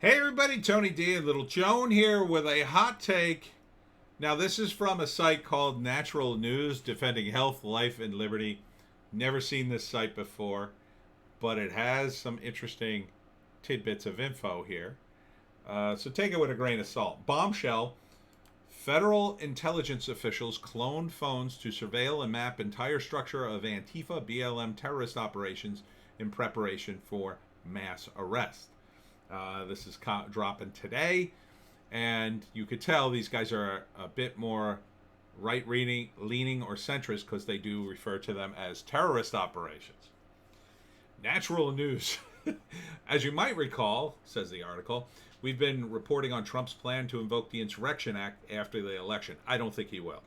Hey everybody, Tony D and Little Joan here with a hot take. Now, this is from a site called Natural News, defending health, life, and liberty. Never seen this site before, but it has some interesting tidbits of info here. So take it with a grain of salt. Bombshell: federal intelligence officials cloned phones to surveil and map entire structure of Antifa BLM terrorist operations in preparation for mass arrest. This is dropping today, and you could tell these guys are a bit more leaning or centrist because they do refer to them as terrorist operations. Natural news. As you might recall, says the article, we've been reporting on Trump's plan to invoke the Insurrection Act after the election. I don't think he will.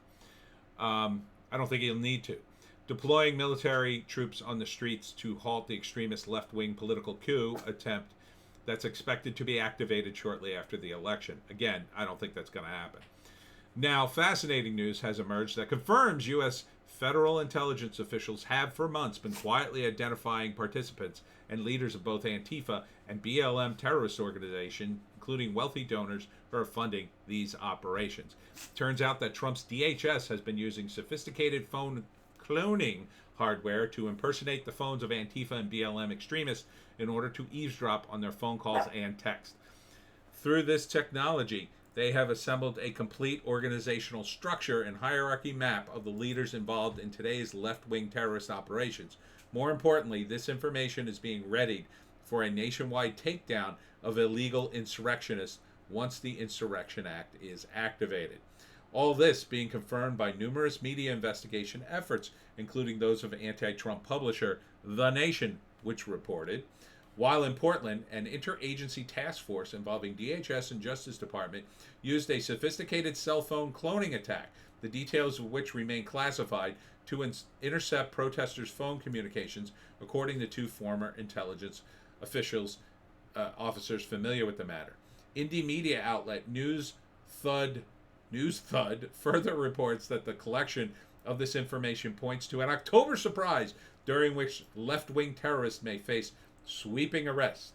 I don't think he'll need to. Deploying military troops on the streets to halt the extremist left-wing political coup attempt that's expected to be activated shortly after the election. Again, I don't think that's going to happen. Now, fascinating news has emerged that confirms U.S. federal intelligence officials have for months been quietly identifying participants and leaders of both Antifa and BLM terrorist organization, including wealthy donors who are funding these operations. Turns out that Trump's DHS has been using sophisticated phone cloning hardware to impersonate the phones of Antifa and BLM extremists in order to eavesdrop on their phone calls and text. Through this technology, they have assembled a complete organizational structure and hierarchy map of the leaders involved in today's left-wing terrorist operations. More importantly, this information is being readied for a nationwide takedown of illegal insurrectionists once the Insurrection Act is activated. All this being confirmed by numerous media investigation efforts, including those of anti-Trump publisher The Nation, which reported, while in Portland, an interagency task force involving DHS and Justice Department used a sophisticated cell phone cloning attack, the details of which remain classified, to intercept protesters' phone communications, according to two former intelligence officers familiar with the matter. Indie media outlet News Thud further reports that the collection of this information points to an October surprise during which left-wing terrorists may face sweeping arrest.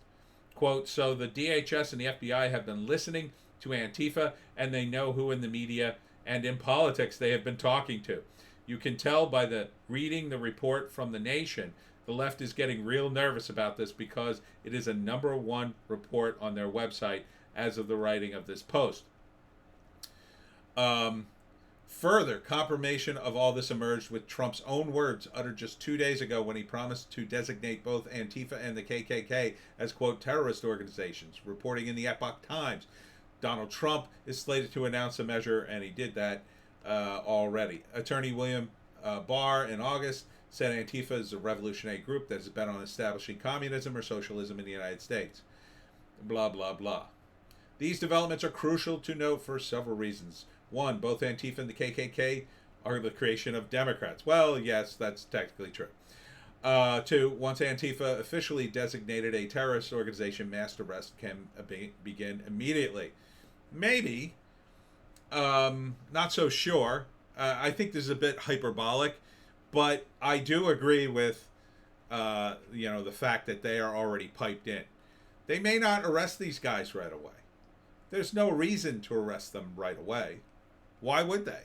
Quote, so the DHS and the FBI have been listening to Antifa, and they know who in the media and in politics they have been talking to. You can tell by reading the report from The Nation, the left is getting real nervous about this because it is a number one report on their website as of the writing of this post. Further confirmation of all this emerged with Trump's own words uttered just 2 days ago when he promised to designate both Antifa and the KKK as, quote, terrorist organizations. Reporting in the Epoch Times, Donald Trump is slated to announce a measure, and he did that already. Attorney William Barr in August said Antifa is a revolutionary group that is bent on establishing communism or socialism in the United States. Blah, blah, blah. These developments are crucial to note for several reasons. One, both Antifa and the KKK are the creation of Democrats. Well, yes, that's technically true. Two, once Antifa officially designated a terrorist organization, mass arrest can begin immediately. Maybe. Not so sure. I think this is a bit hyperbolic, but I do agree with, the fact that they are already piped in. They may not arrest these guys right away. There's no reason to arrest them right away. Why would they?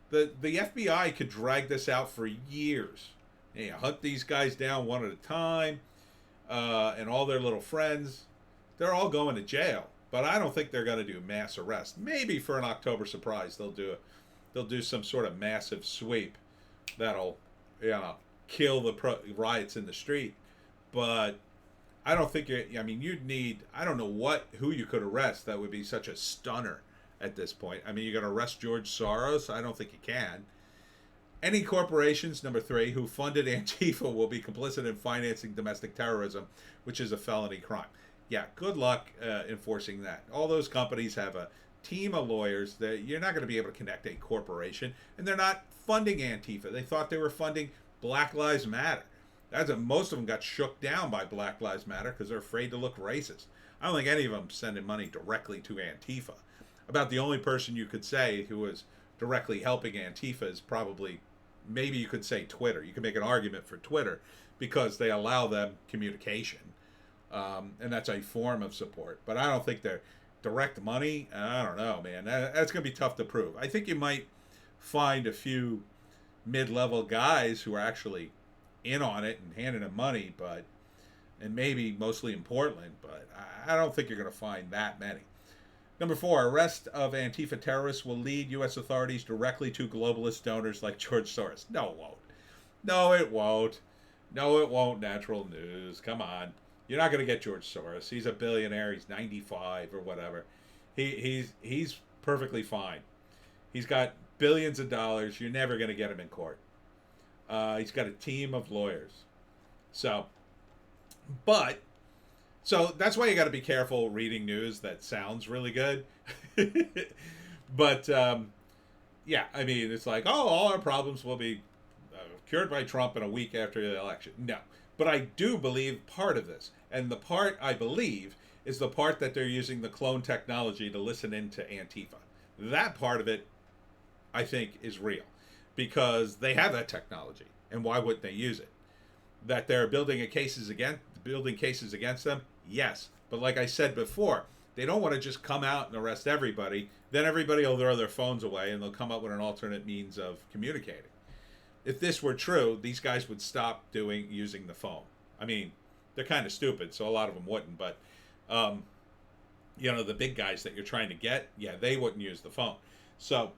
The FBI could drag this out for years. Hunt these guys down one at a time, and all their little friends. They're all going to jail. But I don't think they're going to do mass arrest. Maybe for an October surprise, they'll do some sort of massive sweep that'll, kill the riots in the street. But I don't think you'd need, I don't know who you could arrest that would be such a stunner at this point. I mean, you're going to arrest George Soros? I don't think you can. Any corporations, number three, who funded Antifa will be complicit in financing domestic terrorism, which is a felony crime. Yeah, good luck enforcing that. All those companies have a team of lawyers that you're not going to be able to connect a corporation, and they're not funding Antifa. They thought they were funding Black Lives Matter. Most of them got shook down by Black Lives Matter because they're afraid to look racist. I don't think any of them sending money directly to Antifa. About the only person you could say who was directly helping Antifa is probably, maybe you could say Twitter. You could make an argument for Twitter because they allow them communication. and that's a form of support. But I don't think they're direct money. I don't know, man. That's going to be tough to prove. I think you might find a few mid-level guys who are actually in on it and handing them money, but and maybe mostly in Portland, but I don't think you're going to find that many. Number 4, arrest of Antifa terrorists will lead U.S. authorities directly to globalist donors like George Soros. No, it won't. No, it won't. No, it won't, Natural News. Come on. You're not going to get George Soros. He's a billionaire. He's 95 or whatever. He's perfectly fine. He's got billions of dollars. You're never going to get him in court. He's got a team of lawyers. So that's why you got to be careful reading news that sounds really good. But yeah, I mean, it's like, oh, all our problems will be cured by Trump in a week after the election. No. But I do believe part of this. And the part I believe is the part that they're using the clone technology to listen into Antifa. That part of it, I think, is real. Because they have that technology. And why wouldn't they use it? That they're building cases against them? Yes. But like I said before, they don't want to just come out and arrest everybody. Then everybody will throw their phones away and they'll come up with an alternate means of communicating. If this were true, these guys would stop using the phone. I mean, they're kind of stupid, so a lot of them wouldn't. But, the big guys that you're trying to get, yeah, they wouldn't use the phone. So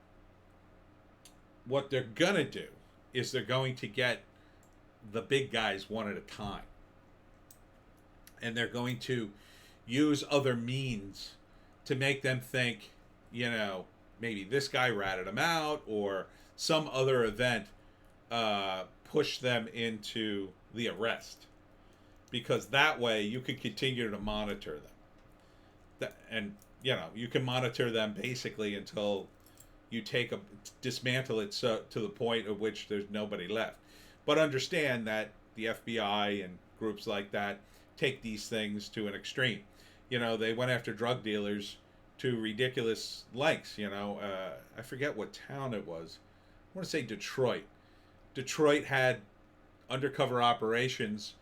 what they're going to do is they're going to get the big guys one at a time. And they're going to use other means to make them think, maybe this guy ratted them out or some other event push them into the arrest, because that way you can continue to monitor them, you can monitor them basically until you dismantle it to the point at which there's nobody left. But understand that the FBI and groups like that take these things to an extreme. They went after drug dealers to ridiculous lengths. I forget what town it was. I want to say Detroit. Detroit had undercover operations,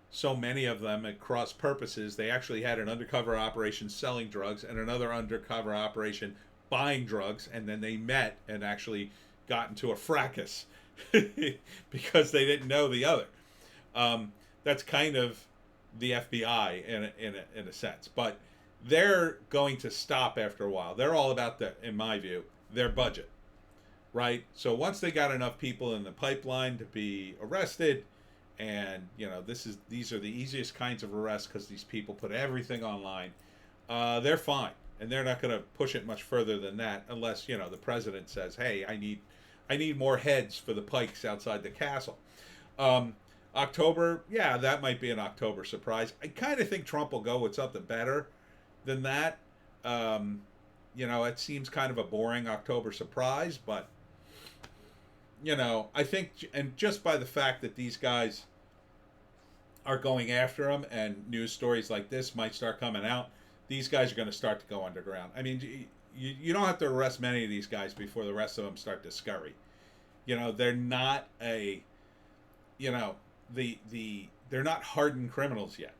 so many of them at cross purposes. They actually had an undercover operation selling drugs and another undercover operation buying drugs, and then they met and actually got into a fracas because they didn't know the other. That's kind of the FBI in a sense, but they're going to stop after a while. They're all about in my view, their budget. Right? So once they got enough people in the pipeline to be arrested, and these are the easiest kinds of arrests because these people put everything online, they're fine, and they're not going to push it much further than that unless the president says, hey, I need more heads for the pikes outside the castle. October, yeah, that might be an October surprise. I kind of think Trump will go with something better than that. It seems kind of a boring October surprise, but I think, and just by the fact that these guys are going after him and news stories like this might start coming out, these guys are going to start to go underground. I mean, you don't have to arrest many of these guys before the rest of them start to scurry. They're not they're not hardened criminals yet.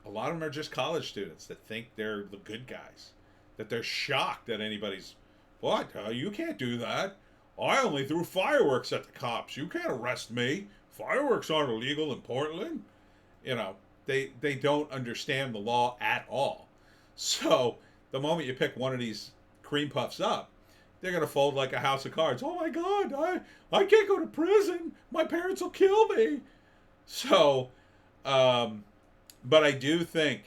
A lot of them are just college students that think they're the good guys, that they're shocked that anybody's, what? You can't do that. I only threw fireworks at the cops. You can't arrest me. Fireworks aren't illegal in Portland. They don't understand the law at all. So the moment you pick one of these cream puffs up, they're going to fold like a house of cards. Oh my God, I can't go to prison. My parents will kill me. So, but I do think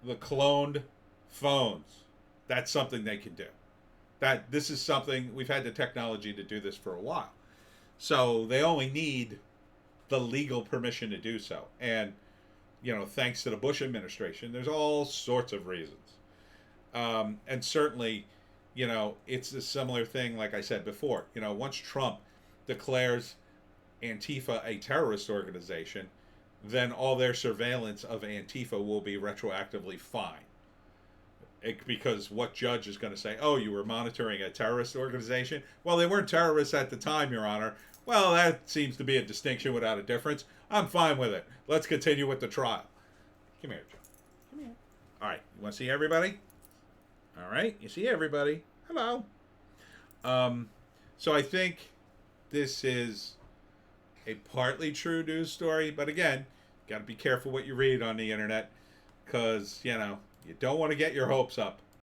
the cloned phones, that's something they can do. That this is something, we've had the technology to do this for a while. So they only need the legal permission to do so. And, thanks to the Bush administration, there's all sorts of reasons. And certainly, it's a similar thing, like I said before. Once Trump declares Antifa a terrorist organization, then all their surveillance of Antifa will be retroactively fine. Because what judge is going to say, oh, you were monitoring a terrorist organization? Well, they weren't terrorists at the time, Your Honor. Well, that seems to be a distinction without a difference. I'm fine with it. Let's continue with the trial. Come here, Joe. Come here. All right. You want to see everybody? All right. You see everybody. Hello. So I think this is a partly true news story, but again, got to be careful what you read on the internet because, you know, you don't want to get your hopes up.